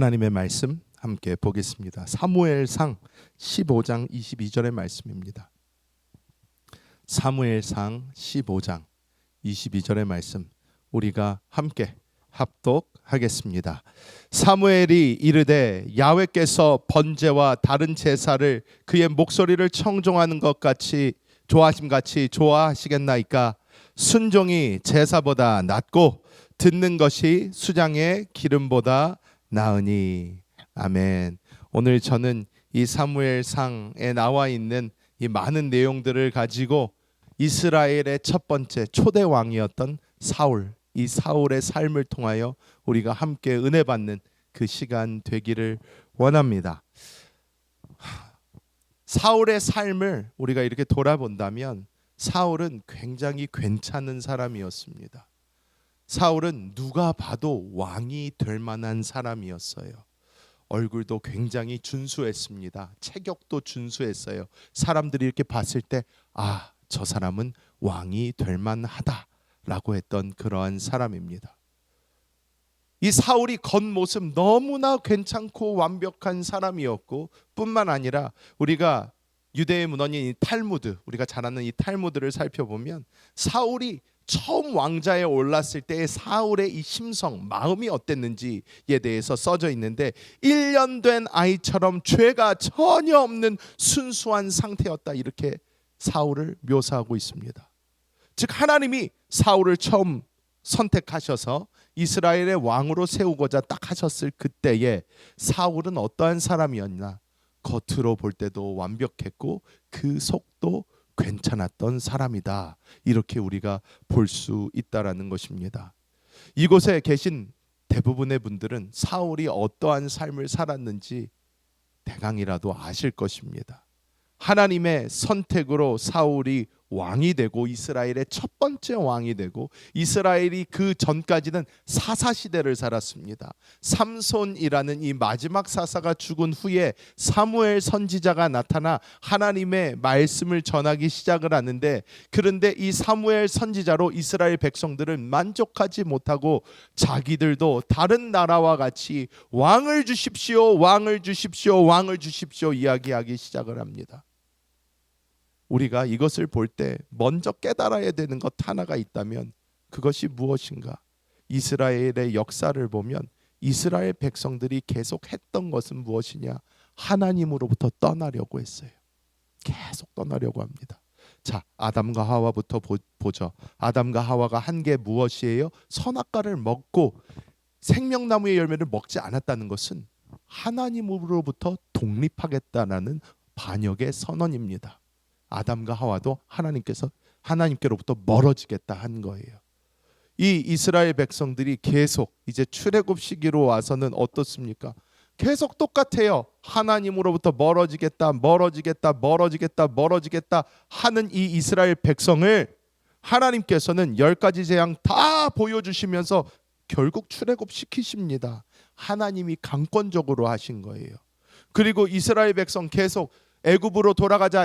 하나님의 말씀 함께 보겠습니다. 사무엘상 15장 22절의 말씀입니다. 사무엘상 15장 22절의 말씀 우리가 함께 합독하겠습니다. 사무엘이 이르되 야훼께서 번제와 다른 제사를 그의 목소리를 청종하는 것 같이 좋아하심같이 좋아하시겠나이까. 순종이 제사보다 낫고 듣는 것이 수장의 기름보다 나으니. 아멘. 오늘 저는 이 사무엘상에 나와 있는 이 많은 내용들을 가지고 이스라엘의 첫 번째 초대 왕이었던 사울, 이 사울의 삶을 통하여 우리가 함께 은혜 받는 그 시간 되기를 원합니다. 사울의 삶을 우리가 이렇게 돌아본다면 사울은 굉장히 괜찮은 사람이었습니다. 사울은 누가 봐도 왕이 될 만한 사람이었어요. 얼굴도 굉장히 준수했습니다. 체격도 준수했어요. 사람들이 이렇게 봤을 때 저 사람은 왕이 될 만하다라고 했던 그러한 사람입니다. 이 사울이 겉모습 너무나 괜찮고 완벽한 사람이었고 뿐만 아니라 우리가 유대의 문헌인 이 탈무드, 우리가 잘 아는 이 탈무드를 살펴보면 사울이 처음 왕자에 올랐을 때의 사울의 이 심성, 마음이 어땠는지에 대해서 써져 있는데 1년 된 아이처럼 죄가 전혀 없는 순수한 상태였다, 이렇게 사울을 묘사하고 있습니다. 즉 하나님이 사울을 처음 선택하셔서 이스라엘의 왕으로 세우고자 딱 하셨을 그때에 사울은 어떠한 사람이었나? 겉으로 볼 때도 완벽했고 그 속도 괜찮았던 사람이다, 이렇게 우리가 볼 수 있다라는 것입니다. 이곳에 계신 대부분의 분들은 사울이 어떠한 삶을 살았는지 대강이라도 아실 것입니다. 하나님의 선택으로 사울이 왕이 되고 이스라엘의 첫 번째 왕이 되고 이스라엘이 그 전까지는 사사시대를 살았습니다. 삼손이라는 이 마지막 사사가 죽은 후에 사무엘 선지자가 나타나 하나님의 말씀을 전하기 시작을 하는데, 그런데 이 사무엘 선지자로 이스라엘 백성들은 만족하지 못하고 자기들도 다른 나라와 같이 왕을 주십시오, 왕을 주십시오, 왕을 주십시오 이야기하기 시작을 합니다. 우리가 이것을 볼 때 먼저 깨달아야 되는 것 하나가 있다면 그것이 무엇인가? 이스라엘의 역사를 보면 이스라엘 백성들이 계속 했던 것은 무엇이냐? 하나님으로부터 떠나려고 했어요. 계속 떠나려고 합니다. 자, 아담과 하와부터 보죠. 아담과 하와가 한 게 무엇이에요? 선악과를 먹고 생명나무의 열매를 먹지 않았다는 것은 하나님으로부터 독립하겠다라는 반역의 선언입니다. 아담과 하와도 하나님께로부터 멀어지겠다 한 거예요. 이 이스라엘 백성들이 계속 이제 출애굽 시기로 와서는 어떻습니까? 계속 똑같아요. 하나님으로부터 멀어지겠다 하는 이 이스라엘 백성을 하나님께서는 10가지 재앙 다 보여주시면서 결국 출애굽 시키십니다. 하나님이 강권적으로 하신 거예요. 그리고 이스라엘 백성 계속 애굽으로 돌아가자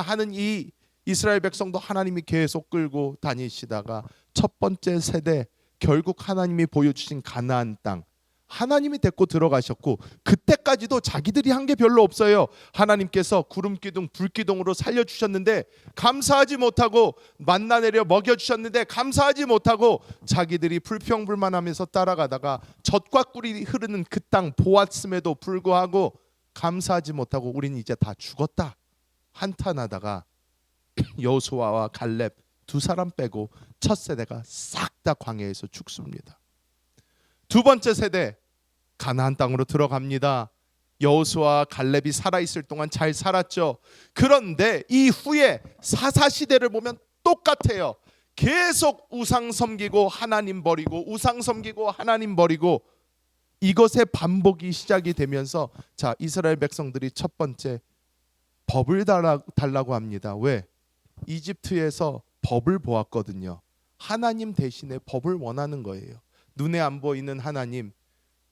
하는 이 이스라엘 백성도 하나님이 계속 끌고 다니시다가 첫 번째 세대 결국 하나님이 보여주신 가나안 땅 하나님이 데리고 들어가셨고, 그때까지도 자기들이 한 게 별로 없어요. 하나님께서 구름기둥 불기둥으로 살려주셨는데 감사하지 못하고, 만나 내려 먹여주셨는데 감사하지 못하고 자기들이 불평불만하면서 따라가다가 젖과 꿀이 흐르는 그 땅 보았음에도 불구하고 감사하지 못하고 우리는 이제 다 죽었다 한탄하다가 여호수아와 갈렙 두 사람 빼고 첫 세대가 싹 다 광야에서 죽습니다. 두 번째 세대 가나안 땅으로 들어갑니다. 여호수아와 갈렙이 살아있을 동안 잘 살았죠. 그런데 이후에 사사시대를 보면 똑같아요. 계속 우상 섬기고 하나님 버리고 우상 섬기고 하나님 버리고, 이것의 반복이 시작이 되면서 자, 이스라엘 백성들이 첫 번째 법을 달라고 합니다. 왜? 이집트에서 법을 보았거든요. 하나님 대신에 법을 원하는 거예요. 눈에 안 보이는 하나님,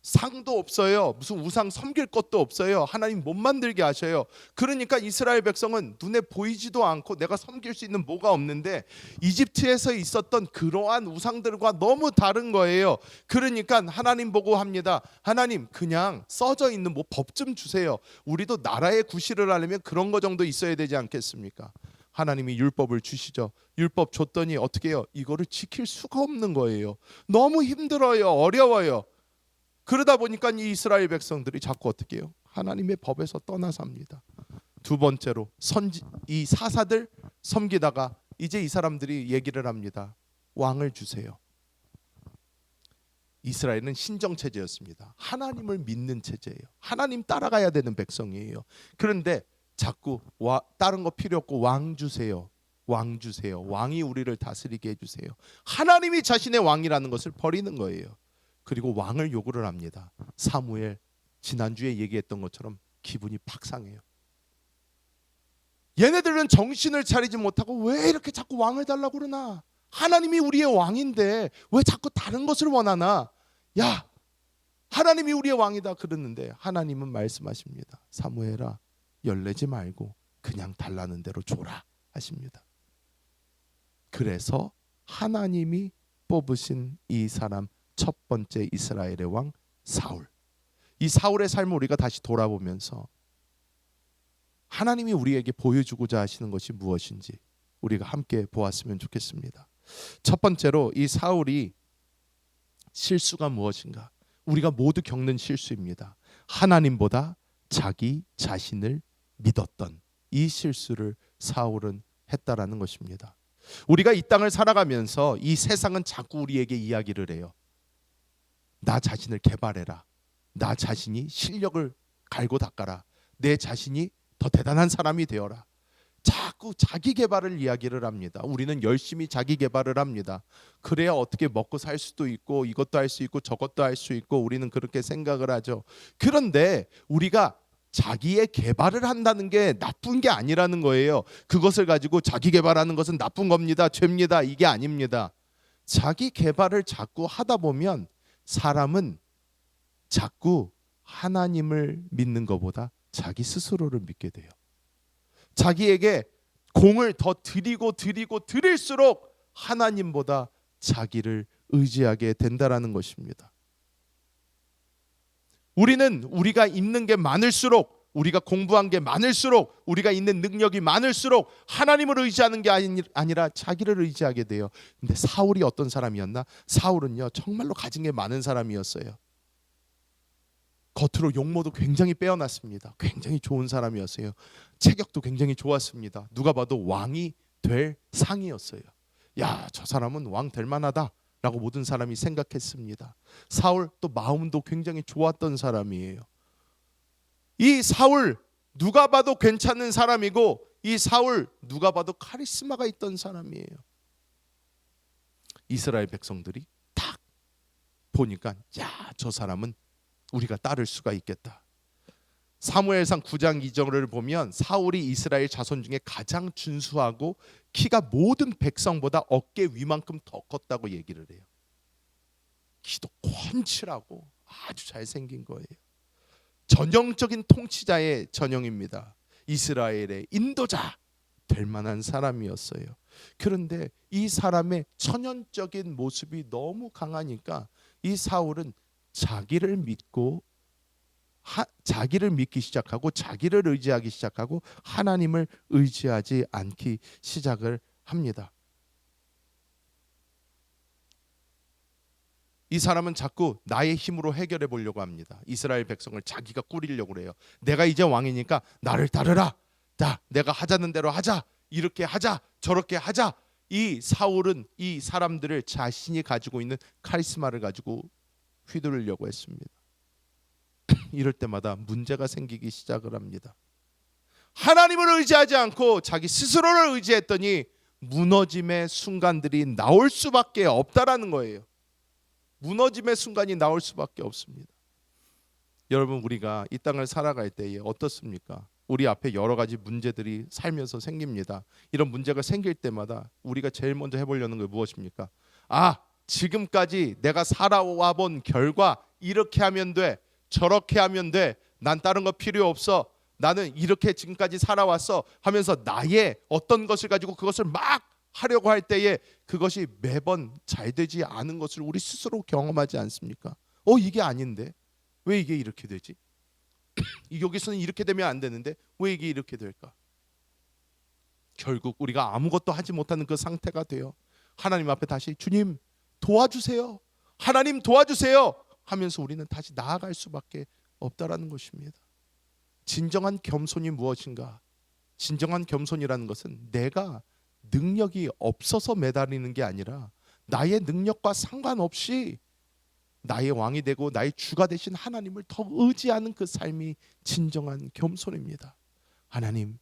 상도 없어요. 무슨 우상 섬길 것도 없어요. 하나님 못 만들게 하셔요. 그러니까 이스라엘 백성은 눈에 보이지도 않고 내가 섬길 수 있는 뭐가 없는데 이집트에서 있었던 그러한 우상들과 너무 다른 거예요. 그러니까 하나님 보고 합니다. 하나님 그냥 써져 있는 뭐 법 좀 주세요. 우리도 나라의 구실을 하려면 그런 거 정도 있어야 되지 않겠습니까? 하나님이 율법을 주시죠. 율법 줬더니 어떻게 해요? 이거를 지킬 수가 없는 거예요. 너무 힘들어요. 어려워요. 그러다 보니까 이 이스라엘 백성들이 자꾸 어떻게 해요? 하나님의 법에서 떠나삽니다. 두 번째로 이 사사들 섬기다가 이제 이 사람들이 얘기를 합니다. 왕을 주세요. 이스라엘은 신정 체제였습니다. 하나님을 믿는 체제예요. 하나님 따라가야 되는 백성이에요. 그런데 자꾸 다른 거 필요 없고 왕 주세요. 왕 주세요. 왕이 우리를 다스리게 해주세요. 하나님이 자신의 왕이라는 것을 버리는 거예요. 그리고 왕을 요구를 합니다. 사무엘 지난주에 얘기했던 것처럼 기분이 팍 상해요. 얘네들은 정신을 차리지 못하고 왜 이렇게 자꾸 왕을 달라고 그러나? 하나님이 우리의 왕인데 왜 자꾸 다른 것을 원하나? 야, 하나님이 우리의 왕이다 그러는데 하나님은 말씀하십니다. 사무엘아, 열내지 말고 그냥 달라는 대로 줘라 하십니다. 그래서 하나님이 뽑으신 이 사람 첫 번째 이스라엘의 왕 사울. 이 사울의 삶을 우리가 다시 돌아보면서 하나님이 우리에게 보여주고자 하시는 것이 무엇인지 우리가 함께 보았으면 좋겠습니다. 첫 번째로 이 사울이 실수가 무엇인가? 우리가 모두 겪는 실수입니다. 하나님보다 자기 자신을 믿었던 이 실수를 사울은 했다라는 것입니다. 우리가 이 땅을 살아가면서 이 세상은 자꾸 우리에게 이야기를 해요. 나 자신을 개발해라. 나 자신이 실력을 갈고 닦아라. 내 자신이 더 대단한 사람이 되어라. 자꾸 자기 개발을 이야기를 합니다. 우리는 열심히 자기 개발을 합니다. 그래야 어떻게 먹고 살 수도 있고 이것도 할 수 있고 저것도 할 수 있고 우리는 그렇게 생각을 하죠. 그런데 우리가 자기의 개발을 한다는 게 나쁜 게 아니라는 거예요. 그것을 가지고 자기 개발하는 것은 나쁜 겁니다. 죄입니다. 이게 아닙니다. 자기 개발을 자꾸 하다 보면 사람은 자꾸 하나님을 믿는 것보다 자기 스스로를 믿게 돼요. 자기에게 공을 더 드릴수록 하나님보다 자기를 의지하게 된다라는 것입니다. 우리는 우리가 있는 게 많을수록, 우리가 공부한 게 많을수록, 우리가 있는 능력이 많을수록 하나님을 의지하는 게 아니라 자기를 의지하게 돼요. 근데 사울이 어떤 사람이었나? 사울은요 정말로 가진 게 많은 사람이었어요. 겉으로 용모도 굉장히 빼어났습니다. 굉장히 좋은 사람이었어요. 체격도 굉장히 좋았습니다. 누가 봐도 왕이 될 상이었어요. 야, 저 사람은 왕 될 만하다 라고 모든 사람이 생각했습니다. 사울 또 마음도 굉장히 좋았던 사람이에요. 이 사울 누가 봐도 괜찮은 사람이고 이 사울 누가 봐도 카리스마가 있던 사람이에요. 이스라엘 백성들이 딱 보니까 야, 저 사람은 우리가 따를 수가 있겠다. 사무엘상 9장 2절을 보면 사울이 이스라엘 자손 중에 가장 준수하고 키가 모든 백성보다 어깨 위만큼 더 컸다고 얘기를 해요. 키도 훤칠하고 아주 잘생긴 거예요. 전형적인 통치자의 전형입니다. 이스라엘의 인도자 될 만한 사람이었어요. 그런데 이 사람의 천연적인 모습이 너무 강하니까 이 사울은 자기를 믿고 자기를 믿기 시작하고 자기를 의지하기 시작하고 하나님을 의지하지 않기 시작을 합니다. 이 사람은 자꾸 나의 힘으로 해결해 보려고 합니다. 이스라엘 백성을 자기가 꾸리려고 해요. 내가 이제 왕이니까 나를 따르라. 자, 내가 하자는 대로 하자. 이렇게 하자. 저렇게 하자. 이 사울은 이 사람들을 자신이 가지고 있는 카리스마를 가지고 휘두르려고 했습니다. 이럴 때마다 문제가 생기기 시작을 합니다. 하나님을 의지하지 않고 자기 스스로를 의지했더니 무너짐의 순간들이 나올 수밖에 없다라는 거예요. 무너짐의 순간이 나올 수밖에 없습니다. 여러분, 우리가 이 땅을 살아갈 때에 어떻습니까? 우리 앞에 여러 가지 문제들이 살면서 생깁니다. 이런 문제가 생길 때마다 우리가 제일 먼저 해보려는 게 무엇입니까? 지금까지 내가 살아와 본 결과 이렇게 하면 돼, 저렇게 하면 돼, 난 다른 거 필요 없어, 나는 이렇게 지금까지 살아왔어 하면서 나의 어떤 것을 가지고 그것을 막 하려고 할 때에 그것이 매번 잘 되지 않은 것을 우리 스스로 경험하지 않습니까? 이게 아닌데 왜 이게 이렇게 되지? 여기서는 이렇게 되면 안 되는데 왜 이게 이렇게 될까? 결국 우리가 아무것도 하지 못하는 그 상태가 돼요. 하나님 앞에 다시 주님 도와주세요, 하나님 도와주세요 하면서 우리는 다시 나아갈 수밖에 없다라는 것입니다. 진정한 겸손이 무엇인가? 진정한 겸손이라는 것은 내가 능력이 없어서 매달리는 게 아니라 나의 능력과 상관없이 나의 왕이 되고 나의 주가 되신 하나님을 더 의지하는 그 삶이 진정한 겸손입니다. 하나님,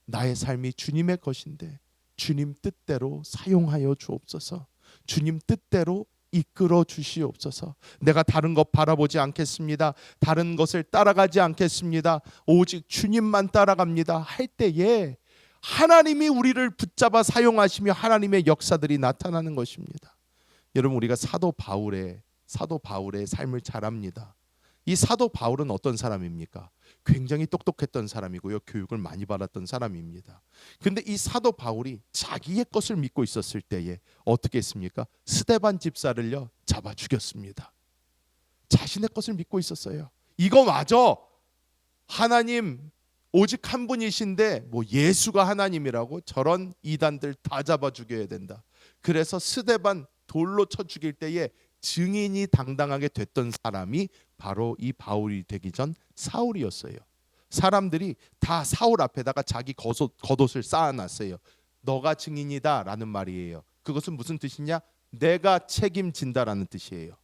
나의 삶이 주님의 것인데 주님 뜻대로 사용하여 주옵소서. 주님 뜻대로 이끌어 주시옵소서. 내가 다른 것 바라보지 않겠습니다. 다른 것을 따라가지 않겠습니다. 오직 주님만 따라갑니다 할 때에 하나님이 우리를 붙잡아 사용하시며 하나님의 역사들이 나타나는 것입니다. 여러분, 우리가 사도 바울의 삶을 잘 압니다. 이 사도 바울은 어떤 사람입니까? 굉장히 똑똑했던 사람이고요, 교육을 많이 받았던 사람입니다. 근데 이 사도 바울이 자기의 것을 믿고 있었을 때에 어떻게 했습니까? 스데반 집사를요 잡아 죽였습니다. 자신의 것을 믿고 있었어요. 이거 맞아, 하나님 오직 한 분이신데 뭐 예수가 하나님이라고, 저런 이단들 다 잡아 죽여야 된다. 그래서 스데반 돌로 쳐 죽일 때에 증인이 당당하게 됐던 사람이 바로 이 바울이 되기 전 사울이었어요. 사람들이 다 사울 앞에다가 자기 겉옷을 쌓아놨어요. 너가 증인이다 라는 말이에요. 그것은 무슨 뜻이냐? 내가 책임진다라는 뜻이에요.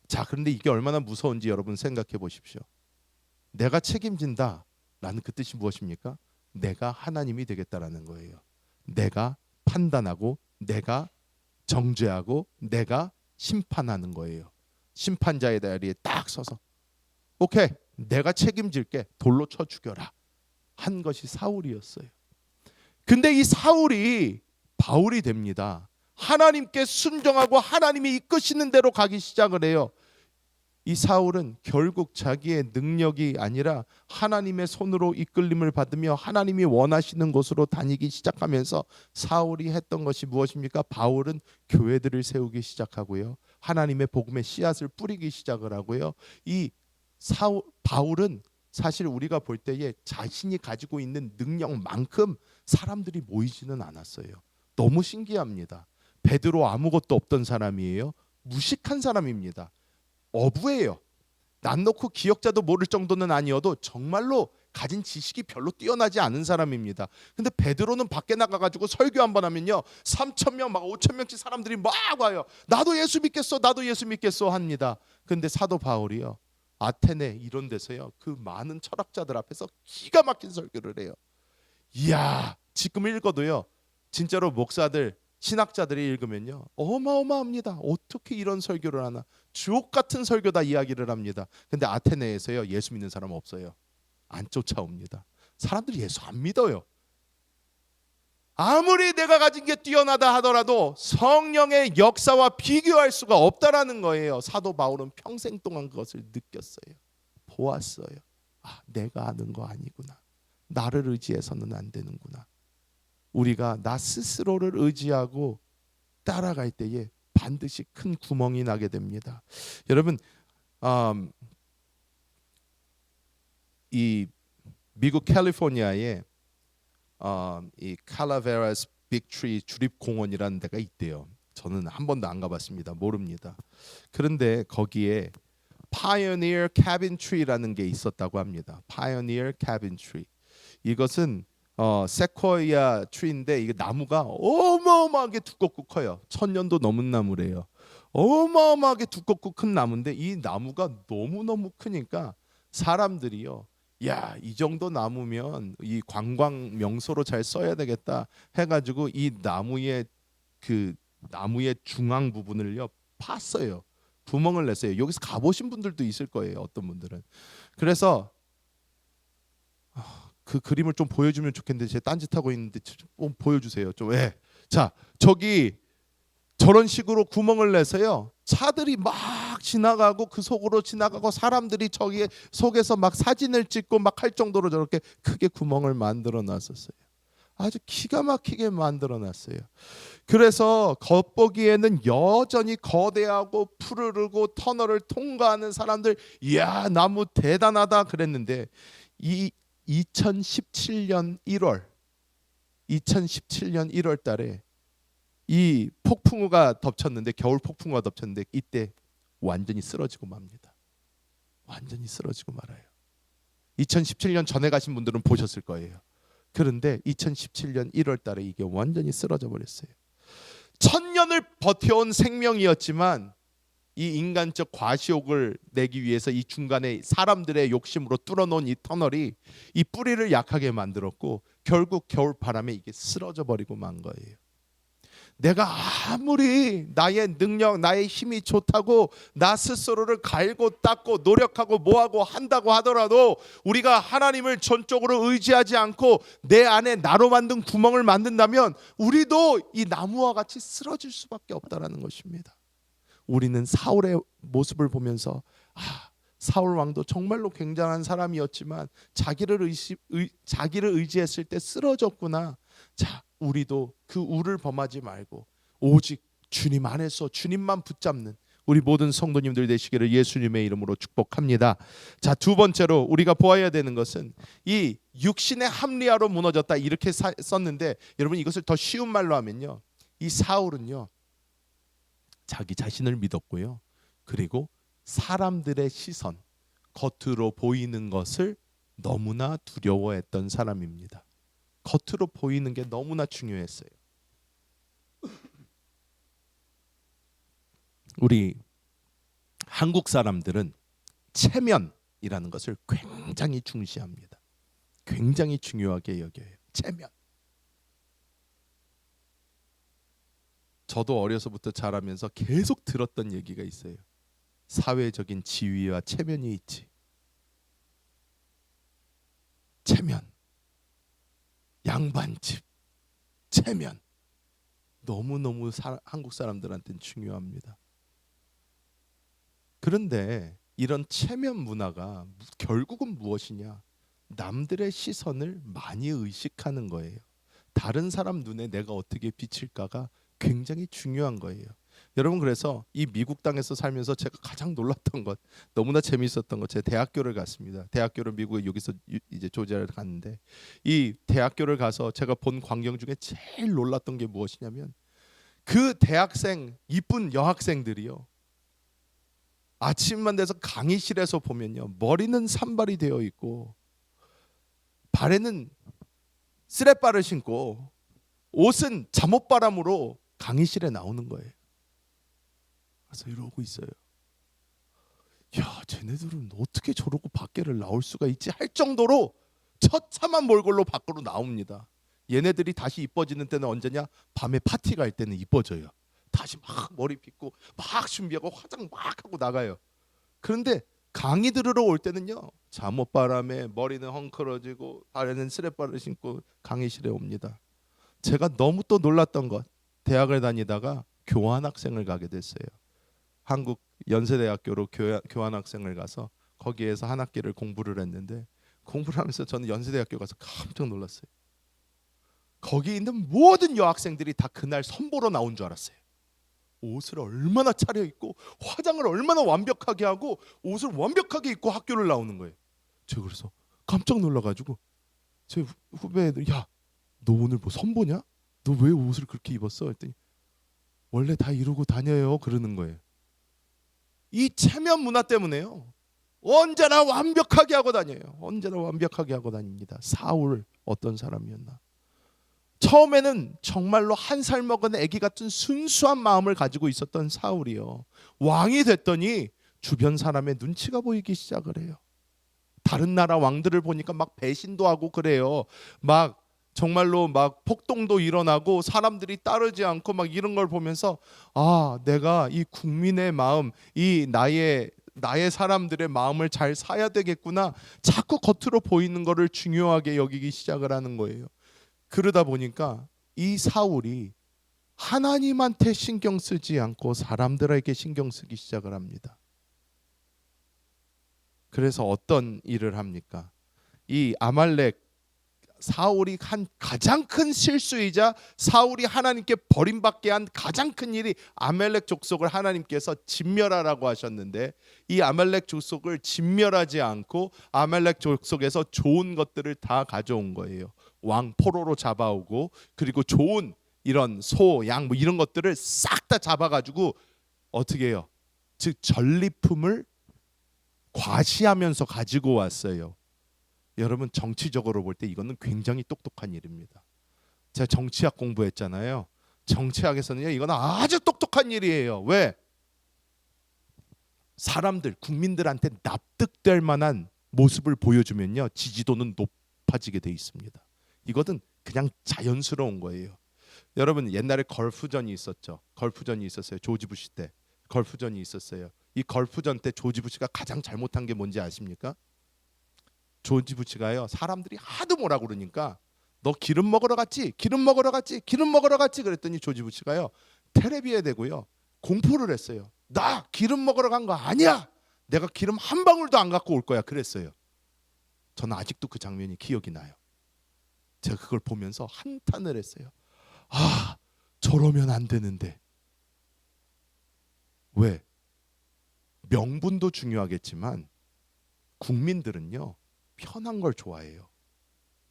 자, 그런데 이게 얼마나 무서운지 여러분 생각해 보십시오. 내가 책임진다 라는 그 뜻이 무엇입니까? 내가 하나님이 되겠다라는 거예요. 내가 판단하고 내가 정죄하고 내가 심판하는 거예요. 심판자의 자리에 딱 서서 오케이, 내가 책임질게, 돌로 쳐 죽여라 한 것이 사울이었어요. 근데 이 사울이 바울이 됩니다. 하나님께 순종하고 하나님이 이끄시는 대로 가기 시작을 해요. 이 사울은 결국 자기의 능력이 아니라 하나님의 손으로 이끌림을 받으며 하나님이 원하시는 곳으로 다니기 시작하면서 사울이 했던 것이 무엇입니까? 바울은 교회들을 세우기 시작하고요, 하나님의 복음의 씨앗을 뿌리기 시작을 하고요. 이 바울은 사실 우리가 볼 때에 자신이 가지고 있는 능력만큼 사람들이 모이지는 않았어요. 너무 신기합니다. 베드로 아무것도 없던 사람이에요. 무식한 사람입니다. 어부예요. 난 놓고 기억자도 모를 정도는 아니어도 정말로 가진 지식이 별로 뛰어나지 않은 사람입니다. 근데 베드로는 밖에 나가가지고 설교 한번 하면요 3,000명 막 5,000명씩 사람들이 막 와요. 나도 예수 믿겠어, 나도 예수 믿겠어 합니다. 근데 사도 바울이요 아테네 이런 데서요 그 많은 철학자들 앞에서 기가 막힌 설교를 해요. 이야, 지금 읽어도요 진짜로 목사들 신학자들이 읽으면요 어마어마합니다. 어떻게 이런 설교를 하나, 주옥 같은 설교다 이야기를 합니다. 근데 아테네에서요 예수 믿는 사람 없어요. 안 쫓아옵니다. 사람들이 예수 안 믿어요. 아무리 내가 가진 게 뛰어나다 하더라도 성령의 역사와 비교할 수가 없다라는 거예요. 사도 바울은 평생 동안 그것을 느꼈어요. 보았어요. 아, 내가 아는 거 아니구나. 나를 의지해서는 안 되는구나. 우리가 나 스스로를 의지하고 따라갈 때에 반드시 큰 구멍이 나게 됩니다. 여러분, 이 미국 캘리포니아에 이 칼라베라스 빅트리 주립공원이라는 데가 있대요. 저는 한 번도 안 가봤습니다. 모릅니다. 그런데 거기에 Pioneer Cabin Tree라는 게 있었다고 합니다. Pioneer Cabin Tree. 이것은 세코이아 트리인데 이게 나무가 어마어마하게 두껍고 커요. 1000년도 넘은 나무래요. 어마어마하게 두껍고 큰 나무인데 이 나무가 너무너무 크니까 사람들이요, 야, 이 정도 나무면 이 관광 명소로 잘 써야 되겠다 해가지고 이 나무의 중앙 부분을요 팠어요. 구멍을 냈어요. 여기서 가보신 분들도 있을 거예요. 어떤 분들은. 그래서 그 그림을 좀 보여주면 좋겠는데 제가 딴짓하고 있는데 좀 보여주세요. 좀 왜? 자, 저기 저런 식으로 구멍을 내서요 차들이 막 막 지나가고 그 속으로 지나가고 사람들이 저기 속에서 막 사진을 찍고 막 할 정도로 저렇게 크게 구멍을 만들어 놨었어요. 아주 기가 막히게 만들어 놨어요. 그래서 겉보기에는 여전히 거대하고 푸르르고 터널을 통과하는 사람들, 이야 나무 대단하다 그랬는데, 이 2017년 1월 달에 이 폭풍우가 덮쳤는데, 겨울 폭풍우가 덮쳤는데, 이때 완전히 쓰러지고 맙니다. 완전히 쓰러지고 말아요. 2017년 전에 가신 분들은 보셨을 거예요. 그런데 2017년 1월 달에 이게 완전히 쓰러져 버렸어요. 1000년을 버텨온 생명이었지만 이 인간적 과시욕을 내기 위해서 이 중간에 사람들의 욕심으로 뚫어놓은 이 터널이 이 뿌리를 약하게 만들었고, 결국 겨울 바람에 이게 쓰러져 버리고 만 거예요. 내가 아무리 나의 능력, 나의 힘이 좋다고 나 스스로를 갈고 닦고 노력하고 뭐하고 한다고 하더라도, 우리가 하나님을 전적으로 의지하지 않고 내 안에 나로 만든 구멍을 만든다면 우리도 이 나무와 같이 쓰러질 수밖에 없다라는 것입니다. 우리는 사울의 모습을 보면서 사울 왕도 정말로 굉장한 사람이었지만 자기를 의지했을 때 쓰러졌구나. 자, 우리도 그 우를 범하지 말고 오직 주님 안에서 주님만 붙잡는 우리 모든 성도님들 되시기를 예수님의 이름으로 축복합니다. 자, 두 번째로 우리가 보아야 되는 것은 이 육신의 합리화로 무너졌다 이렇게 썼는데, 여러분 이것을 더 쉬운 말로 하면요, 이 사울은요 자기 자신을 믿었고요, 그리고 사람들의 시선, 겉으로 보이는 것을 너무나 두려워했던 사람입니다. 겉으로 보이는 게 너무나 중요했어요. 우리 한국 사람들은 체면이라는 것을 굉장히 중시합니다. 굉장히 중요하게 여겨요. 체면. 저도 어려서부터 자라면서 계속 들었던 얘기가 있어요. 사회적인 지위와 체면이 있지. 체면, 양반집, 체면. 너무너무 한국 사람들한테는 중요합니다. 그런데 이런 체면 문화가 결국은 무엇이냐? 남들의 시선을 많이 의식하는 거예요. 다른 사람 눈에 내가 어떻게 비칠까가 굉장히 중요한 거예요. 여러분, 그래서 이 미국 땅에서 살면서 제가 가장 놀랐던 것, 너무나 재미있었던 것, 제 대학교를 갔습니다. 대학교를 미국에 여기서 이제 조지아를 갔는데, 이 대학교를 가서 제가 본 광경 중에 제일 놀랐던 게 무엇이냐면, 그 대학생 이쁜 여학생들이요, 아침만 돼서 강의실에서 보면요, 머리는 산발이 되어 있고 발에는 쓰레빠를 신고 옷은 잠옷바람으로 강의실에 나오는 거예요. 그래서 이러고 있어요. 야, 쟤네들은 어떻게 저러고 밖에를 나올 수가 있지 할 정도로 처참한 몰골로 밖으로 나옵니다. 얘네들이 다시 이뻐지는 때는 언제냐? 밤에 파티 갈 때는 이뻐져요. 다시 막 머리 빗고 막 준비하고 화장 막 하고 나가요. 그런데 강의 들으러 올 때는요, 잠옷바람에 머리는 헝클어지고 발에는 쓰레빠를 신고 강의실에 옵니다. 제가 너무 또 놀랐던 것, 대학을 다니다가 교환학생을 가게 됐어요. 한국 연세대학교로 교환학생을 가서 거기에서 한 학기를 공부를 했는데, 공부를 하면서 저는 연세대학교 가서 깜짝 놀랐어요. 거기 있는 모든 여학생들이 다 그날 선보러 나온 줄 알았어요. 옷을 얼마나 차려입고 화장을 얼마나 완벽하게 하고 옷을 완벽하게 입고 학교를 나오는 거예요. 제가 그래서 깜짝 놀라가지고 제 후배애들, 야, 너 오늘 뭐 선보냐? 너 왜 옷을 그렇게 입었어? 했더니 원래 다 이러고 다녀요 그러는 거예요. 이 체면 문화 때문에요, 언제나 완벽하게 하고 다녀요. 언제나 완벽하게 하고 다닙니다. 사울 어떤 사람이었나? 처음에는 정말로 한 살 먹은 아기 같은 순수한 마음을 가지고 있었던 사울이요, 왕이 됐더니 주변 사람의 눈치가 보이기 시작을 해요. 다른 나라 왕들을 보니까 막 배신도 하고 그래요. 막 정말로 막 폭동도 일어나고 사람들이 따르지 않고 막 이런 걸 보면서, 내가 이 국민의 마음, 이 나의 사람들의 마음을 잘 사야 되겠구나. 자꾸 겉으로 보이는 거를 중요하게 여기기 시작을 하는 거예요. 그러다 보니까 이 사울이 하나님한테 신경 쓰지 않고 사람들에게 신경 쓰기 시작을 합니다. 그래서 어떤 일을 합니까? 이 아말렉 사울이 한 가장 큰 실수이자 사울이 하나님께 버림받게 한 가장 큰 일이 아말렉 족속을 하나님께서 진멸하라고 하셨는데, 이 아말렉 족속을 진멸하지 않고 아말렉 족속에서 좋은 것들을 다 가져온 거예요. 왕 포로로 잡아오고, 그리고 좋은 이런 소, 양 뭐 이런 것들을 싹 다 잡아가지고 어떻게 해요? 즉 전리품을 과시하면서 가지고 왔어요. 여러분, 정치적으로 볼 때 이거는 굉장히 똑똑한 일입니다. 제가 정치학 공부했잖아요. 정치학에서는요, 이건 아주 똑똑한 일이에요. 왜? 사람들, 국민들한테 납득될 만한 모습을 보여주면요, 지지도는 높아지게 돼 있습니다. 이거는 그냥 자연스러운 거예요. 여러분, 옛날에 걸프전이 있었죠. 걸프전이 있었어요. 조지 부시 때 걸프전이 있었어요. 이 걸프전 때 조지 부시가 가장 잘못한 게 뭔지 아십니까? 조지 부시가요, 사람들이 하도 뭐라 그러니까 너 기름 먹으러 갔지? 기름 먹으러 갔지? 기름 먹으러 갔지? 그랬더니 조지 부시가요, 텔레비에 대고요 공포를 했어요. 나 기름 먹으러 간 거 아니야. 내가 기름 한 방울도 안 갖고 올 거야. 그랬어요. 저는 아직도 그 장면이 기억이 나요. 제가 그걸 보면서 한탄을 했어요. 아, 저러면 안 되는데. 왜? 명분도 중요하겠지만 국민들은요, 편한 걸 좋아해요.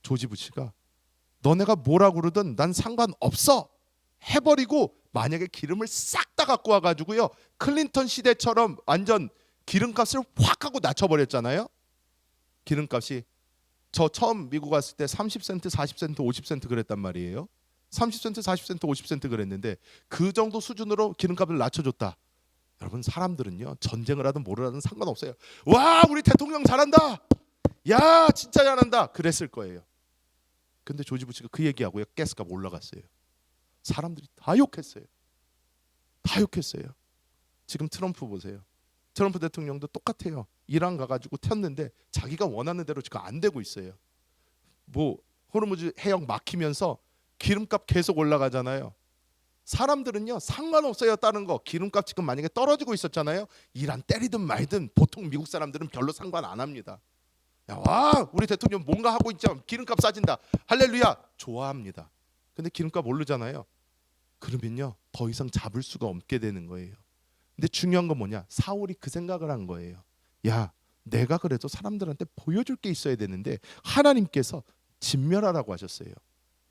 조지 부시가 너네가 뭐라 그러든 난 상관없어 해버리고, 만약에 기름을 싹 다 갖고 와가지고요, 클린턴 시대처럼 완전 기름값을 확 하고 낮춰버렸잖아요. 기름값이 저 처음 미국 갔을 때 30센트, 40센트, 50센트 그랬단 말이에요. 30센트, 40센트, 50센트 그랬는데 그 정도 수준으로 기름값을 낮춰줬다. 여러분, 사람들은요, 전쟁을 하든 뭐를 하든 상관없어요. 와, 우리 대통령 잘한다. 야, 진짜 잘한다. 그랬을 거예요. 근데 조지 부시가 그 얘기하고요, 가스값 올라갔어요. 사람들이 다 욕했어요. 다 욕했어요. 지금 트럼프 보세요. 트럼프 대통령도 똑같아요. 이란 가가지고 튀었는데 자기가 원하는 대로 지금 안 되고 있어요. 뭐 호르무즈 해역 막히면서 기름값 계속 올라가잖아요. 사람들은요, 상관없어요. 다른 거 기름값 지금 만약에 떨어지고 있었잖아요. 이란 때리든 말든 보통 미국 사람들은 별로 상관 안 합니다. 야, 와, 우리 대통령 뭔가 하고 있죠. 기름값 싸진다. 할렐루야. 좋아합니다. 근데 기름값 오르잖아요. 그러면요, 더 이상 잡을 수가 없게 되는 거예요. 근데 중요한 건 뭐냐? 사울이 그 생각을 한 거예요. 야, 내가 그래도 사람들한테 보여줄 게 있어야 되는데 하나님께서 진멸하라고 하셨어요.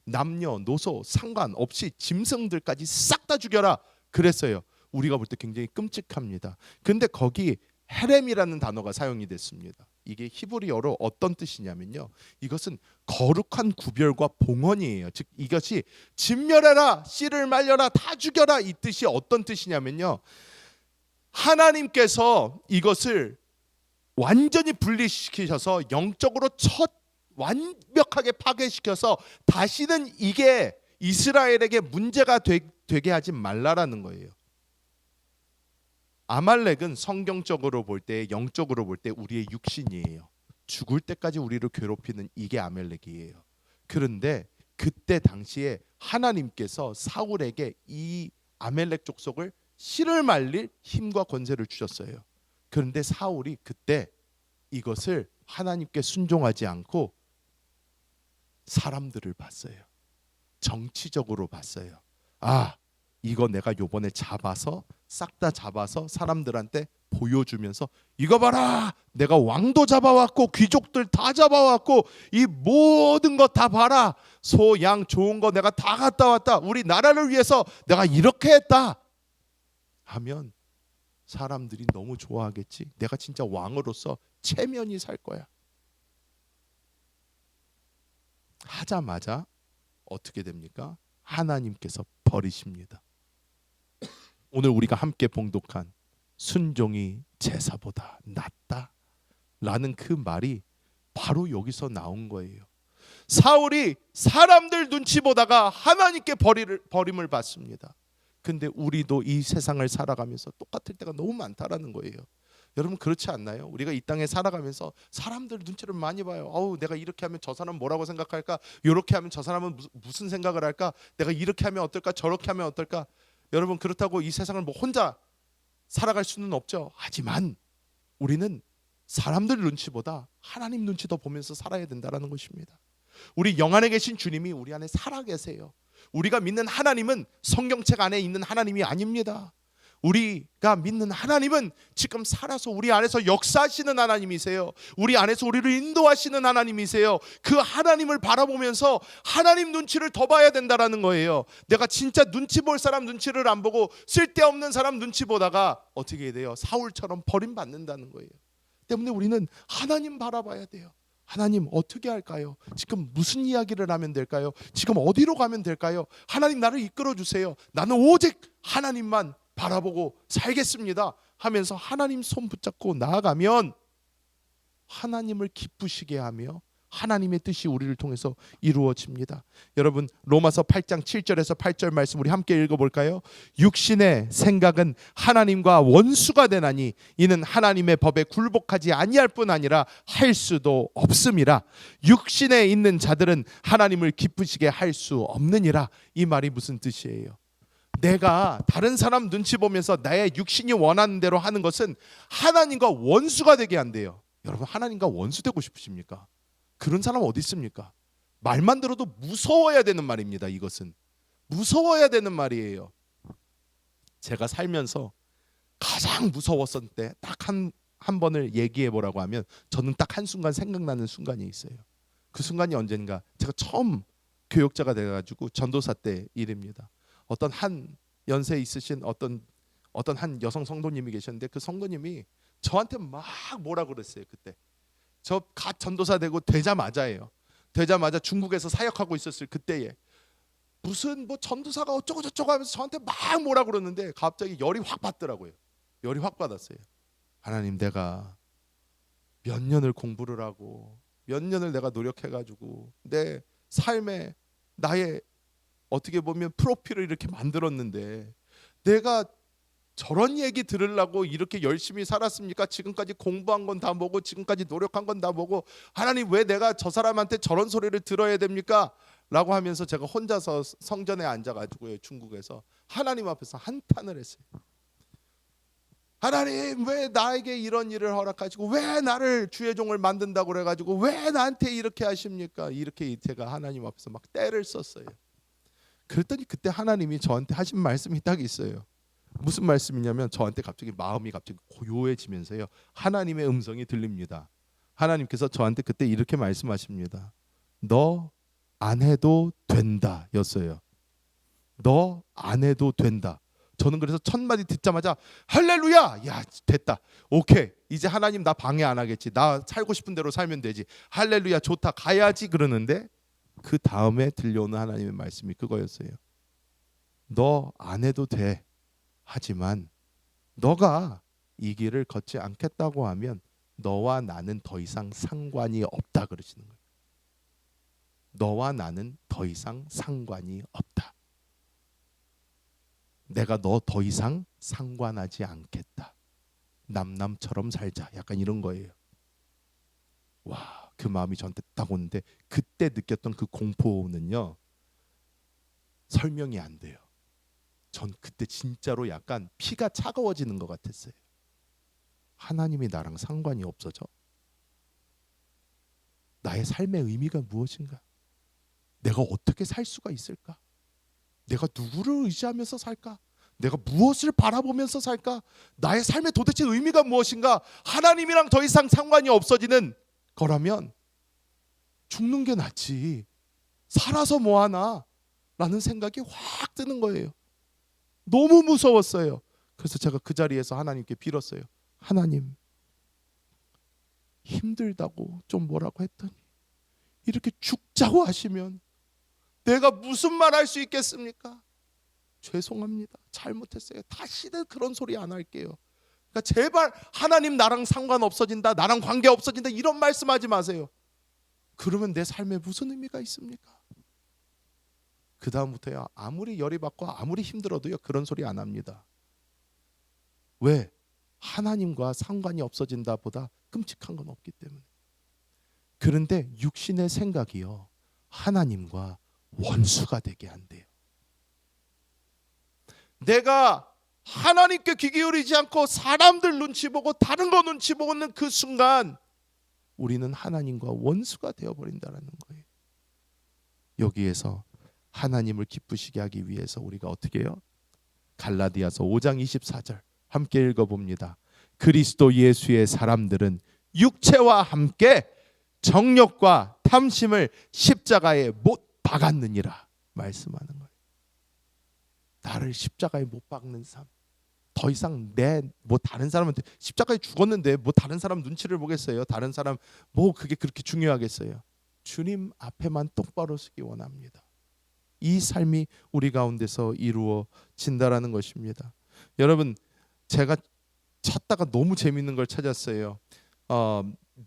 남녀노소 상관없이 짐승들까지 싹 다 죽여라 그랬어요. 우리가 볼 때 굉장히 끔찍합니다. 근데 거기 헤렘이라는 단어가 사용이 됐습니다. 이게 히브리어로 어떤 뜻이냐면요, 이것은 거룩한 구별과 봉헌이에요. 즉 이것이 진멸해라, 씨를 말려라, 다 죽여라, 이 뜻이 어떤 뜻이냐면요, 하나님께서 이것을 완전히 분리시키셔서 영적으로 완벽하게 파괴시켜서 다시는 이게 이스라엘에게 문제가 되게 하지 말라라는 거예요. 아말렉은 성경적으로 볼 때, 영적으로 볼 때 우리의 육신이에요. 죽을 때까지 우리를 괴롭히는 이게 아말렉이에요. 그런데 그때 당시에 하나님께서 사울에게 이 아말렉 족속을 씨를 말릴 힘과 권세를 주셨어요. 그런데 사울이 그때 이것을 하나님께 순종하지 않고 사람들을 봤어요. 정치적으로 봤어요. 아, 이거 내가 요번에 잡아서 싹 다 잡아서 사람들한테 보여주면서 이거 봐라, 내가 왕도 잡아왔고 귀족들 다 잡아왔고 이 모든 거 다 봐라, 소, 양 좋은 거 내가 다 갖다 왔다, 우리 나라를 위해서 내가 이렇게 했다 하면 사람들이 너무 좋아하겠지. 내가 진짜 왕으로서 체면이 살 거야. 하자마자 어떻게 됩니까? 하나님께서 버리십니다. 오늘 우리가 함께 봉독한 순종이 제사보다 낫다 라는 그 말이 바로 여기서 나온 거예요. 사울이 사람들 눈치 보다가 하나님께 버림을 받습니다. 근데 우리도 이 세상을 살아가면서 똑같을 때가 너무 많다라는 거예요. 여러분, 그렇지 않나요? 우리가 이 땅에 살아가면서 사람들 눈치를 많이 봐요. 어우, 내가 이렇게 하면 저 사람 뭐라고 생각할까? 이렇게 하면 저 사람은 무슨 생각을 할까? 내가 이렇게 하면 어떨까? 저렇게 하면 어떨까? 여러분, 그렇다고 이 세상을 뭐 혼자 살아갈 수는 없죠. 하지만 우리는 사람들 눈치보다 하나님 눈치 더 보면서 살아야 된다는 것입니다. 우리 영 안에 계신 주님이 우리 안에 살아 계세요. 우리가 믿는 하나님은 성경책 안에 있는 하나님이 아닙니다. 우리가 믿는 하나님은 지금 살아서 우리 안에서 역사하시는 하나님이세요. 우리 안에서 우리를 인도하시는 하나님이세요. 그 하나님을 바라보면서 하나님 눈치를 더 봐야 된다는 거예요. 내가 진짜 눈치 볼 사람 눈치를 안 보고 쓸데없는 사람 눈치 보다가 어떻게 돼요? 사울처럼 버림받는다는 거예요. 때문에 우리는 하나님 바라봐야 돼요. 하나님 어떻게 할까요? 지금 무슨 이야기를 하면 될까요? 지금 어디로 가면 될까요? 하나님 나를 이끌어 주세요. 나는 오직 하나님만 바라보고 살겠습니다 하면서 하나님 손 붙잡고 나아가면 하나님을 기쁘시게 하며 하나님의 뜻이 우리를 통해서 이루어집니다. 여러분 로마서 8장 7절에서 8절 말씀 우리 함께 읽어볼까요? 육신의 생각은 하나님과 원수가 되나니 이는 하나님의 법에 굴복하지 아니할 뿐 아니라 할 수도 없음이라. 육신에 있는 자들은 하나님을 기쁘시게 할 수 없느니라. 이 말이 무슨 뜻이에요? 내가 다른 사람 눈치 보면서 나의 육신이 원하는 대로 하는 것은 하나님과 원수가 되게 한대요. 여러분 하나님과 원수 되고 싶으십니까? 그런 사람 어디 있습니까? 말만 들어도 무서워야 되는 말입니다. 이것은 무서워야 되는 말이에요. 제가 살면서 가장 무서웠을 때 딱 한 번을 얘기해 보라고 하면 저는 딱 한순간 생각나는 순간이 있어요. 그 순간이 언젠가 제가 처음 교역자가 돼가지고 전도사 때 일입니다. 어떤 한 연세 있으신 어떤 한 여성 성도님이 계셨는데 그 성도님이 저한테 막 뭐라 그랬어요. 그때 저 갓 전도사 되자마자예요. 되자마자 중국에서 사역하고 있었을 그때에 무슨 뭐 전도사가 어쩌고 저쩌고 하면서 저한테 막 뭐라 그러는데 갑자기 열이 확 받더라고요. 열이 확 받았어요. 하나님 내가 몇 년을 공부를 하고 몇 년을 내가 노력해가지고 내 삶에 나의 어떻게 보면 프로필을 이렇게 만들었는데 내가 저런 얘기 들으려고 이렇게 열심히 살았습니까? 지금까지 공부한 건 다 뭐고 지금까지 노력한 건 다 뭐고 하나님 왜 내가 저 사람한테 저런 소리를 들어야 됩니까? 라고 하면서 제가 혼자서 성전에 앉아가지고요 중국에서 하나님 앞에서 한탄을 했어요. 하나님 왜 나에게 이런 일을 허락하시고 왜 나를 주의 종을 만든다고 그래가지고 왜 나한테 이렇게 하십니까? 이렇게 제가 하나님 앞에서 막 떼를 썼어요. 그랬더니 그때 하나님이 저한테 하신 말씀이 딱 있어요. 무슨 말씀이냐면 저한테 갑자기 마음이 갑자기 고요해지면서요 하나님의 음성이 들립니다. 하나님께서 저한테 그때 이렇게 말씀하십니다. 너 안 해도 된다 였어요. 너 안 해도 된다. 저는 그래서 첫 마디 듣자마자 할렐루야! 야 됐다. 오케이 이제 하나님 나 방해 안 하겠지. 나 살고 싶은 대로 살면 되지. 할렐루야 좋다 가야지 그러는데 그 다음에 들려오는 하나님의 말씀이 그거였어요. 너 안 해도 돼. 하지만 너가 이 길을 걷지 않겠다고 하면 너와 나는 더 이상 상관이 없다 그러시는 거예요. 너와 나는 더 이상 상관이 없다. 내가 너 더 이상 상관하지 않겠다. 남남처럼 살자. 약간 이런 거예요. 와, 그 마음이 저한테 딱 오는데 그때 느꼈던 그 공포는요. 설명이 안 돼요. 전 그때 진짜로 약간 피가 차가워지는 것 같았어요. 하나님이 나랑 상관이 없어져? 나의 삶의 의미가 무엇인가? 내가 어떻게 살 수가 있을까? 내가 누구를 의지하면서 살까? 내가 무엇을 바라보면서 살까? 나의 삶의 도대체 의미가 무엇인가? 하나님이랑 더 이상 상관이 없어지는 거라면 죽는 게 낫지. 살아서 뭐하나? 라는 생각이 확 드는 거예요. 너무 무서웠어요. 그래서 제가 그 자리에서 하나님께 빌었어요. 하나님 힘들다고 좀 뭐라고 했더니 이렇게 죽자고 하시면 내가 무슨 말 할 수 있겠습니까? 죄송합니다. 잘못했어요. 다시는 그런 소리 안 할게요. 그러니까 제발 하나님 나랑 상관없어진다. 나랑 관계 없어진다. 이런 말씀하지 마세요. 그러면 내 삶에 무슨 의미가 있습니까? 그 다음부터요. 아무리 열이 받고 아무리 힘들어도요. 그런 소리 안 합니다. 왜? 하나님과 상관이 없어진다 보다 끔찍한 건 없기 때문에. 그런데 육신의 생각이요. 하나님과 원수가 되게 한대요. 내가 하나님께 귀 기울이지 않고 사람들 눈치 보고 다른 거 눈치 보고 있는 그 순간 우리는 하나님과 원수가 되어버린다는 거예요. 여기에서 하나님을 기쁘시게 하기 위해서 우리가 어떻게 해요? 갈라디아서 5장 24절 함께 읽어봅니다. 그리스도 예수의 사람들은 육체와 함께 정욕과 탐심을 십자가에 못 박았느니라 말씀하는 거예요. 나를 십자가에 못 박는 삶, 더 이상 내 뭐 다른 사람한테 십자가에 죽었는데 뭐 다른 사람 눈치를 보겠어요? 다른 사람 뭐 그게 그렇게 중요하겠어요? 주님 앞에만 똑바로 서기 원합니다. 이 삶이 우리 가운데서 이루어진다라는 것입니다. 여러분, 제가 찾다가 너무 재밌는 걸 찾았어요.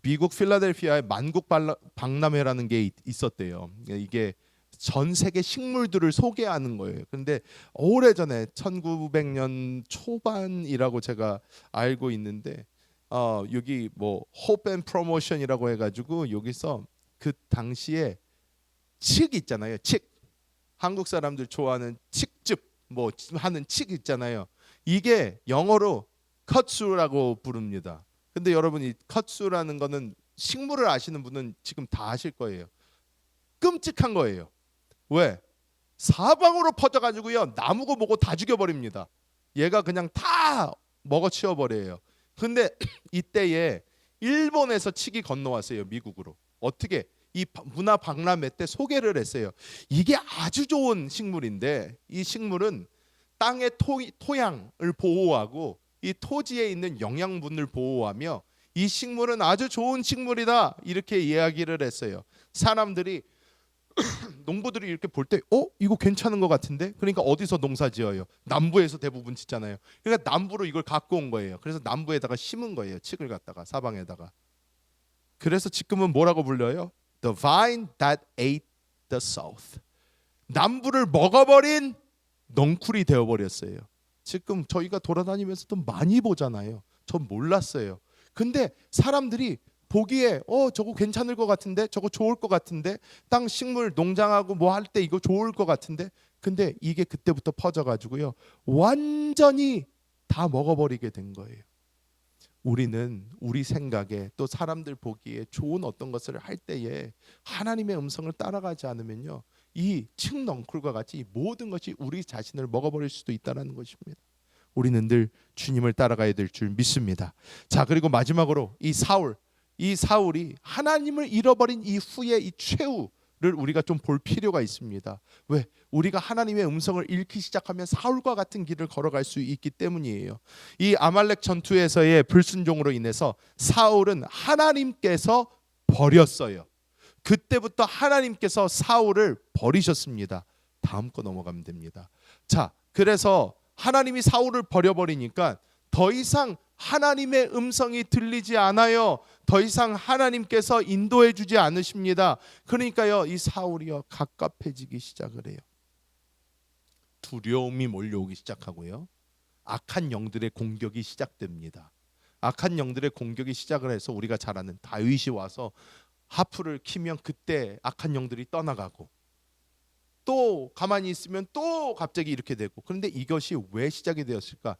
미국 필라델피아에 만국 박람회라는 게 있었대요. 이게 전 세계 식물들을 소개하는 거예요. 근데 오래전에 1900년 초반이라고 제가 알고 있는데 여기 뭐 호프 앤 프로모션이라고 해가지고 여기서 그 당시에 칡 있잖아요. 칡. 한국 사람들 좋아하는 칡즙 뭐 하는 칡 있잖아요. 이게 영어로 컷수라고 부릅니다. 근데 여러분 이 컷수라는 거는 식물을 아시는 분은 지금 다 아실 거예요. 끔찍한 거예요. 왜? 사방으로 퍼져가지고요 나무고 뭐고 다 죽여버립니다. 얘가 그냥 다 먹어치워 버려요. 근데 이때에 일본에서 칡이 건너왔어요. 미국으로. 어떻게? 이 문화 박람회 때 소개를 했어요. 이게 아주 좋은 식물인데 이 식물은 땅의 토양을 보호하고 이 토지에 있는 영양분을 보호하며 이 식물은 아주 좋은 식물이다 이렇게 이야기를 했어요. 사람들이 농부들이 이렇게 볼 때 이거 괜찮은 것 같은데? 그러니까 어디서 농사 지어요? 남부에서 대부분 짓잖아요. 그러니까 남부로 이걸 갖고 온 거예요. 그래서 남부에다가 심은 거예요. 칡을 갖다가 사방에다가. 그래서 지금은 뭐라고 불려요? The vine that ate the south. 남부를 먹어버린 넝쿨이 되어버렸어요. 지금 저희가 돌아다니면서도 많이 보잖아요. 전 몰랐어요. 근데 사람들이 보기에 저거 괜찮을 것 같은데, 저거 좋을 것 같은데, 땅 식물 농장하고 뭐 할 때 이거 좋을 것 같은데, 근데 이게 그때부터 퍼져가지고요 완전히 다 먹어버리게 된 거예요. 우리는 우리 생각에 또 사람들 보기에 좋은 어떤 것을 할 때에 하나님의 음성을 따라가지 않으면요 이 칡넝쿨과 같이 이 모든 것이 우리 자신을 먹어버릴 수도 있다는 것입니다. 우리는 늘 주님을 따라가야 될 줄 믿습니다. 자, 그리고 마지막으로 이 사울이 하나님을 잃어버린 이후에 이 최후를 우리가 좀 볼 필요가 있습니다. 왜? 우리가 하나님의 음성을 잃기 시작하면 사울과 같은 길을 걸어갈 수 있기 때문이에요. 이 아말렉 전투에서의 불순종으로 인해서 사울은 하나님께서 버렸어요. 그때부터 하나님께서 사울을 버리셨습니다. 다음 거 넘어가면 됩니다. 자, 그래서 하나님이 사울을 버려버리니까 더 이상 하나님의 음성이 들리지 않아요. 더 이상 하나님께서 인도해 주지 않으십니다. 그러니까요 이 사울이요 갑갑해지기 시작을 해요. 두려움이 몰려오기 시작하고요 악한 영들의 공격이 시작됩니다. 악한 영들의 공격이 시작을 해서 우리가 잘 아는 다윗이 와서 하프를 키면 그때 악한 영들이 떠나가고 또 가만히 있으면 또 갑자기 이렇게 되고. 그런데 이것이 왜 시작이 되었을까?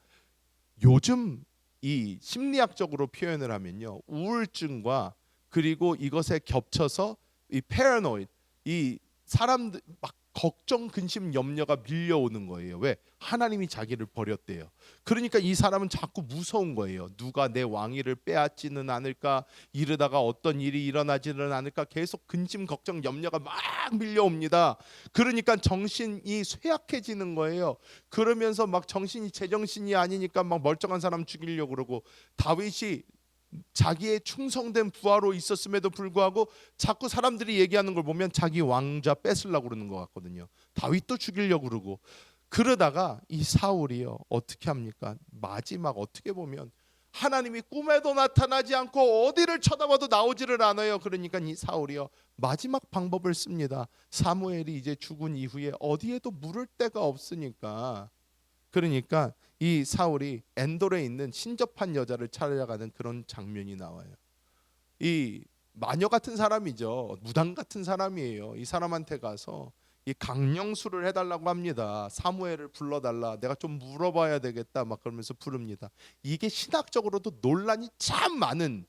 요즘 이 심리학적으로 표현을 하면요 우울증과 그리고 이것에 겹쳐서 이 패러노이드, 이 사람들 막 걱정, 근심, 염려가 밀려오는 거예요. 왜? 하나님이 자기를 버렸대요. 그러니까 이 사람은 자꾸 무서운 거예요. 누가 내 왕위를 빼앗지는 않을까? 이러다가 어떤 일이 일어나지는 않을까? 계속 근심, 걱정, 염려가 막 밀려옵니다. 그러니까 정신이 쇠약해지는 거예요. 그러면서 막 정신이 제정신이 아니니까 막 멀쩡한 사람 죽이려고 그러고, 다윗이 자기의 충성된 부하로 있었음에도 불구하고 자꾸 사람들이 얘기하는 걸 보면 자기 왕자 뺏으려고 그러는 것 같거든요. 다윗도 죽이려고 그러고. 그러다가 이 사울이요 어떻게 합니까? 마지막 어떻게 보면 하나님이 꿈에도 나타나지 않고 어디를 쳐다봐도 나오지를 않아요. 그러니까 이 사울이요 마지막 방법을 씁니다. 사무엘이 이제 죽은 이후에 어디에도 물을 데가 없으니까, 그러니까 이 사울이 엔돌에 있는 신접한 여자를 찾아가는 그런 장면이 나와요. 이 마녀 같은 사람이죠. 무당 같은 사람이에요. 이 사람한테 가서 이 강령술을 해달라고 합니다. 사무엘을 불러달라. 내가 좀 물어봐야 되겠다. 막 그러면서 부릅니다. 이게 신학적으로도 논란이 참 많은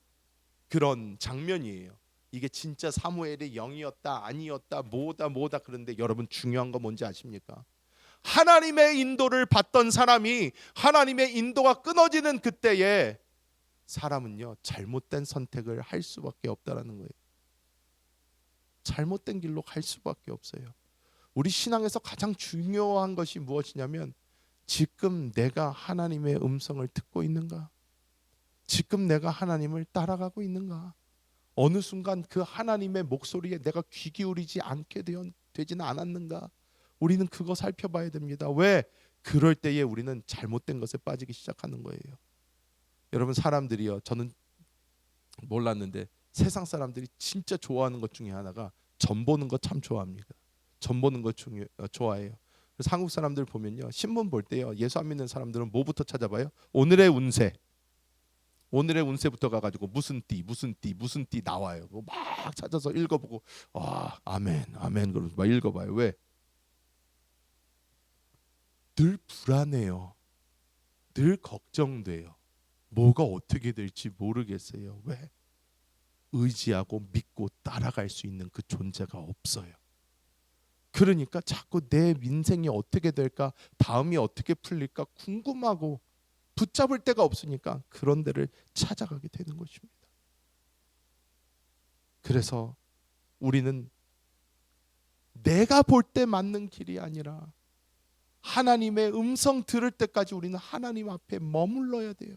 그런 장면이에요. 이게 진짜 사무엘의 영이었다 아니었다 뭐다 그런데 여러분 중요한 거 뭔지 아십니까? 하나님의 인도를 받던 사람이 하나님의 인도가 끊어지는 그때에 사람은요 잘못된 선택을 할 수밖에 없다라는 거예요. 잘못된 길로 갈 수밖에 없어요. 우리 신앙에서 가장 중요한 것이 무엇이냐면 지금 내가 하나님의 음성을 듣고 있는가? 지금 내가 하나님을 따라가고 있는가? 어느 순간 그 하나님의 목소리에 내가 귀 기울이지 않게 되지는 않았는가? 우리는 그거 살펴봐야 됩니다. 왜? 그럴 때에 우리는 잘못된 것에 빠지기 시작하는 거예요. 여러분 사람들이요. 저는 몰랐는데 세상 사람들이 진짜 좋아하는 것 중에 하나가 점 보는 거 참 좋아합니다. 점 보는 거 좋아해요. 그래서 한국 사람들 보면요. 신문 볼 때요. 예수 안 믿는 사람들은 뭐부터 찾아봐요? 오늘의 운세. 오늘의 운세부터 가가지고 무슨 띠 나와요. 막 찾아서 읽어보고 아멘 그러면서 막 읽어봐요. 왜? 늘 불안해요. 늘 걱정돼요. 뭐가 어떻게 될지 모르겠어요. 왜? 의지하고 믿고 따라갈 수 있는 그 존재가 없어요. 그러니까 자꾸 내 인생이 어떻게 될까, 다음이 어떻게 풀릴까 궁금하고 붙잡을 데가 없으니까 그런 데를 찾아가게 되는 것입니다. 그래서 우리는 내가 볼 때 맞는 길이 아니라 하나님의 음성 들을 때까지 우리는 하나님 앞에 머물러야 돼요.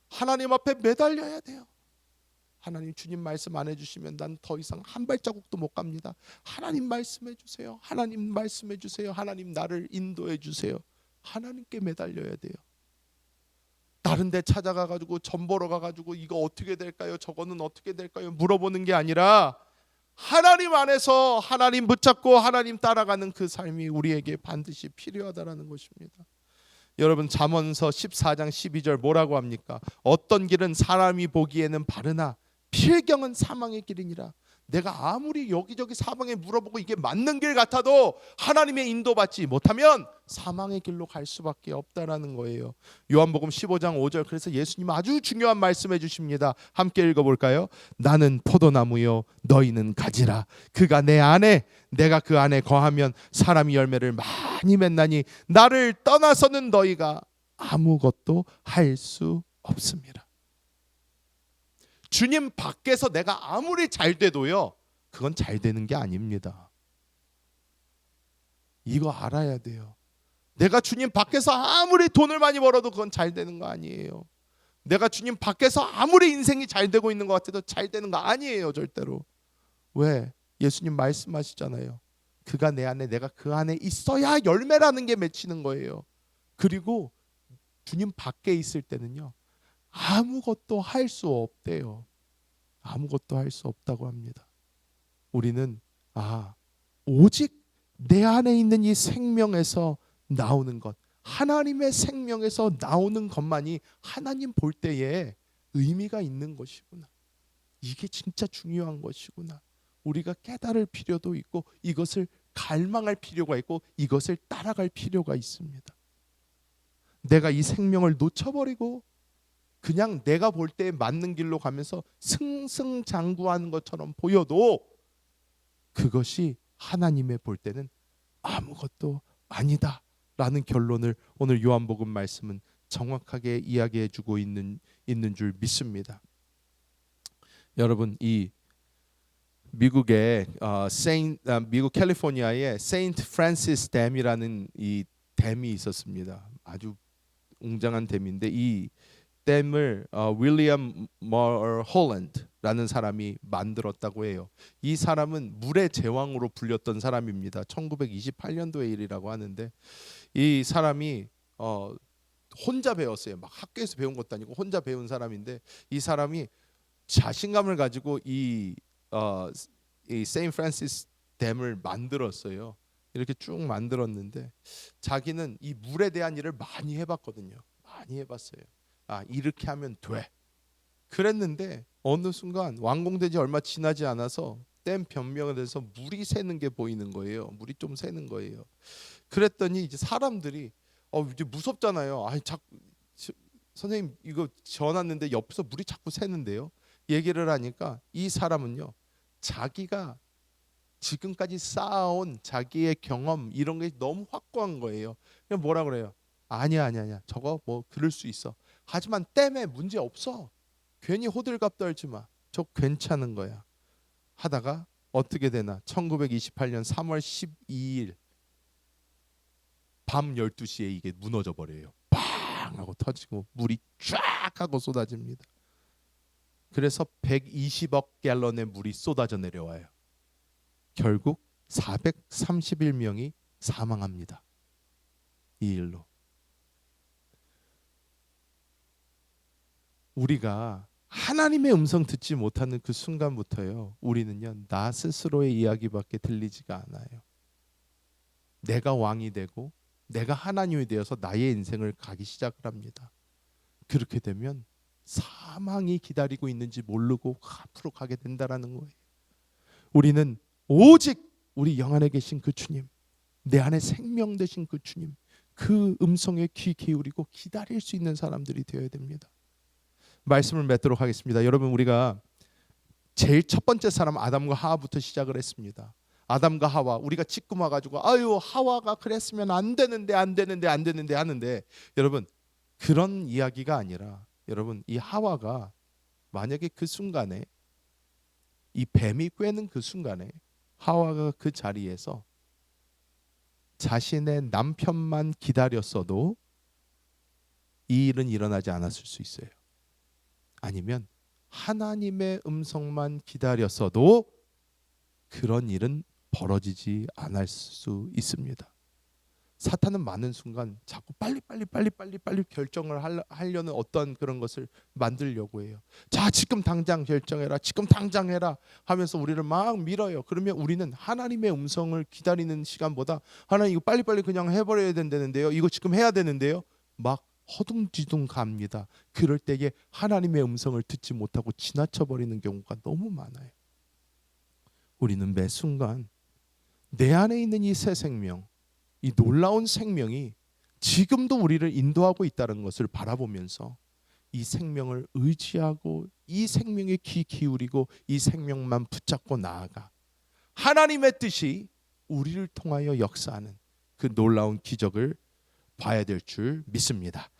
하나님 앞에 매달려야 돼요. 하나님 주님 말씀 안 해주시면 난 더 이상 한 발자국도 못 갑니다. 하나님 말씀해 주세요. 하나님 말씀해 주세요. 하나님 나를 인도해 주세요. 하나님께 매달려야 돼요. 다른 데 찾아가 가지고 점 보러 가 가지고 이거 어떻게 될까요? 저거는 어떻게 될까요? 물어보는 게 아니라 하나님 안에서 하나님 붙잡고 하나님 따라가는 그 삶이 우리에게 반드시 필요하다라는 것입니다. 여러분 잠언서 14장 12절 뭐라고 합니까? 어떤 길은 사람이 보기에는 바르나 필경은 사망의 길이니라. 내가 아무리 여기저기 사방에 물어보고 이게 맞는 길 같아도 하나님의 인도받지 못하면 사망의 길로 갈 수밖에 없다라는 거예요. 요한복음 15장 5절. 그래서 예수님 아주 중요한 말씀해 주십니다. 함께 읽어볼까요? 나는 포도나무요 너희는 가지라. 그가 내 안에 내가 그 안에 거하면 사람이 열매를 많이 맺나니 나를 떠나서는 너희가 아무것도 할 수 없습니다. 주님 밖에서 내가 아무리 잘 돼도요 그건 잘 되는 게 아닙니다. 이거 알아야 돼요. 내가 주님 밖에서 아무리 돈을 많이 벌어도 그건 잘 되는 거 아니에요. 내가 주님 밖에서 아무리 인생이 잘 되고 있는 것 같아도 잘 되는 거 아니에요. 절대로. 왜? 예수님 말씀하시잖아요. 그가 내 안에 내가 그 안에 있어야 열매라는 게 맺히는 거예요. 그리고 주님 밖에 있을 때는요 아무것도 할 수 없대요. 아무것도 할 수 없다고 합니다. 우리는 오직 내 안에 있는 이 생명에서 나오는 것, 하나님의 생명에서 나오는 것만이 하나님 볼 때에 의미가 있는 것이구나. 이게 진짜 중요한 것이구나. 우리가 깨달을 필요도 있고 이것을 갈망할 필요가 있고 이것을 따라갈 필요가 있습니다. 내가 이 생명을 놓쳐버리고 그냥 내가 볼 때 맞는 길로 가면서 승승장구하는 것처럼 보여도 그것이 하나님의 볼 때는 아무것도 아니다라는 결론을 오늘 요한복음 말씀은 정확하게 이야기해주고 있는 줄 믿습니다. 여러분 이 미국의 미국 캘리포니아의 세인트 프란시스 댐이라는 이 댐이 있었습니다. 아주 웅장한 댐인데 이 댐을 윌리엄 홀랜드라는 사람이 만들었다고 해요. 이 사람은 물의 제왕으로 불렸던 사람입니다. 1928년도의 일이라고 하는데 이 사람이 혼자 배웠어요. 막 학교에서 배운 것도 아니고 혼자 배운 사람인데 이 사람이 자신감을 가지고 이 세인트 프란시스 댐을 만들었어요. 이렇게 쭉 만들었는데 자기는 이 물에 대한 일을 많이 해봤거든요. 많이 해봤어요. 이렇게 하면 돼. 그랬는데 어느 순간 완공되지 얼마 지나지 않아서 댐 변명에서 물이 새는 게 보이는 거예요. 물이 좀 새는 거예요. 그랬더니 이제 사람들이 이제 무섭잖아요. 아니 선생님 이거 지어놨는데 옆에서 물이 자꾸 새는데요. 얘기를 하니까 이 사람은요, 자기가 지금까지 쌓아온 자기의 경험 이런 게 너무 확고한 거예요. 그냥 뭐라 그래요? 아니야. 저거 뭐 그럴 수 있어. 하지만 댐에 문제 없어. 괜히 호들갑 떨지 마. 저 괜찮은 거야. 하다가 어떻게 되나? 1928년 3월 12일 밤 12시에 이게 무너져 버려요. 빵 하고 터지고 물이 쫙 하고 쏟아집니다. 그래서 120억 갤런의 물이 쏟아져 내려와요. 결국 431명이 사망합니다. 이 일로. 우리가 하나님의 음성 듣지 못하는 그 순간부터요, 우리는요, 나 스스로의 이야기밖에 들리지가 않아요. 내가 왕이 되고 내가 하나님이 되어서 나의 인생을 가기 시작을 합니다. 그렇게 되면 사망이 기다리고 있는지 모르고 앞으로 가게 된다라는 거예요. 우리는 오직 우리 영안에 계신 그 주님, 내 안에 생명 되신 그 주님, 그 음성에 귀 기울이고 기다릴 수 있는 사람들이 되어야 됩니다. 말씀을 맺도록 하겠습니다. 여러분, 우리가 제일 첫 번째 사람 아담과 하와부터 시작을 했습니다. 아담과 하와, 우리가 찌끔 와가지고 아유 하와가 그랬으면 안 되는데 하는데, 여러분 그런 이야기가 아니라, 여러분 이 하와가 만약에 그 순간에 이 뱀이 꿰는 그 순간에 하와가 그 자리에서 자신의 남편만 기다렸어도 이 일은 일어나지 않았을 수 있어요. 아니면 하나님의 음성만 기다렸어도 그런 일은 벌어지지 않을 수 있습니다. 사탄은 많은 순간 자꾸 빨리 결정을 하려는 어떤 그런 것을 만들려고 해요. 자, 지금 당장 결정해라, 지금 당장 해라 하면서 우리를 막 밀어요. 그러면 우리는 하나님의 음성을 기다리는 시간보다 하나님 이거 빨리 그냥 해버려야 된다는데요, 이거 지금 해야 되는데요, 막 허둥지둥 갑니다. 그럴 때에 하나님의 음성을 듣지 못하고 지나쳐 버리는 경우가 너무 많아요. 우리는 매 순간 내 안에 있는 이 새 생명, 이 놀라운 생명이 지금도 우리를 인도하고 있다는 것을 바라보면서 이 생명을 의지하고 이 생명에 귀 기울이고 이 생명만 붙잡고 나아가 하나님의 뜻이 우리를 통하여 역사하는 그 놀라운 기적을 봐야 될 줄 믿습니다.